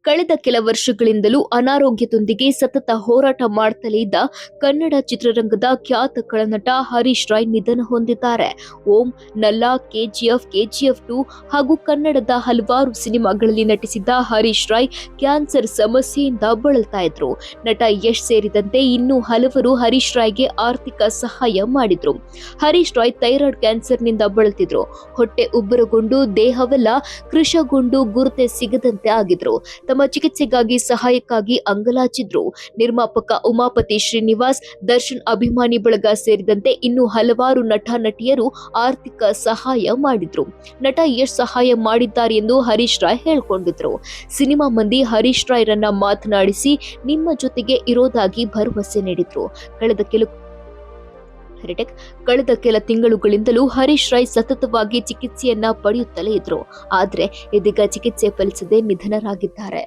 ಕಳೆದ ಕೆಲ ವರ್ಷಗಳಿಂದಲೂ ಅನಾರೋಗ್ಯದೊಂದಿಗೆ ಸತತ ಹೋರಾಟ ಮಾಡುತ್ತಲೇ ಇದ್ದ ಕನ್ನಡ ಚಿತ್ರರಂಗದ ಖ್ಯಾತ ಖಳನಟ ಹರೀಶ್ ರಾಯ್ ನಿಧನ ಹೊಂದಿದ್ದಾರೆ. ಓಂ, ನಲ್ಲ, ಕೆಜಿಎಫ್ 2 ಹಾಗೂ ಕನ್ನಡದ ಹಲವಾರು ಸಿನಿಮಾಗಳಲ್ಲಿ ನಟಿಸಿದ್ದ ಹರೀಶ್ ರಾಯ್ ಕ್ಯಾನ್ಸರ್ ಸಮಸ್ಯೆಯಿಂದ ಬಳಲ್ತಾ ಇದ್ರು. ನಟ ಯಶ್ ಸೇರಿದಂತೆ ಇನ್ನೂ ಹಲವರು ಹರೀಶ್ ರಾಯ್ಗೆ ಆರ್ಥಿಕ ಸಹಾಯ ಮಾಡಿದ್ರು. ಹರೀಶ್ ರಾಯ್ ಥೈರಾಯ್ಡ್ ಕ್ಯಾನ್ಸರ್ನಿಂದ ಬಳಲ್ತಿದ್ರು. ಹೊಟ್ಟೆ ಉಬ್ಬರಗೊಂಡು ದೇಹವೆಲ್ಲ ಕೃಶಗೊಂಡು ಗುರುತೆ ಸಿಗದಂತೆ ಆಗಿದ್ರು. ತಮ್ಮ ಚಿಕಿತ್ಸೆಗಾಗಿ ಸಹಾಯಕ್ಕಾಗಿ ಅಂಗಲಾಚಿದ್ರು. ನಿರ್ಮಾಪಕ ಉಮಾಪತಿ ಶ್ರೀನಿವಾಸ್, ದರ್ಶನ್ ಅಭಿಮಾನಿ ಬಳಗ ಸೇರಿದಂತೆ ಇನ್ನೂ ಹಲವಾರು ನಟ ನಟಿಯರು ಆರ್ಥಿಕ ಸಹಾಯ ಮಾಡಿದ್ರು. ನಟ ಯಶ್ ಸಹಾಯ ಮಾಡಿದ್ದಾರೆ ಎಂದು ಹರೀಶ್ ರಾಯ್ ಹೇಳಿಕೊಂಡಿದ್ರು. ಸಿನಿಮಾ ಮಂದಿ ಹರೀಶ್ ರಾಯ್ರನ್ನ ಮಾತನಾಡಿಸಿ ನಿಮ್ಮ ಜೊತೆಗೆ ಇರೋದಾಗಿ ಭರವಸೆ ನೀಡಿದ್ರು. ಕಳೆದ ಕೆಲ ತಿಂಗಳುಗಳಿಂದಲೂ ಹರೀಶ್ ರಾಯ್ ಸತತವಾಗಿ ಚಿಕಿತ್ಸೆಯನ್ನ ಪಡೆಯುತ್ತಲೇ ಇದ್ರು. ಆದ್ರೆ ಇದೀಗ ಚಿಕಿತ್ಸೆ ಫಲಿಸದೆ ನಿಧನರಾಗಿದ್ದಾರೆ.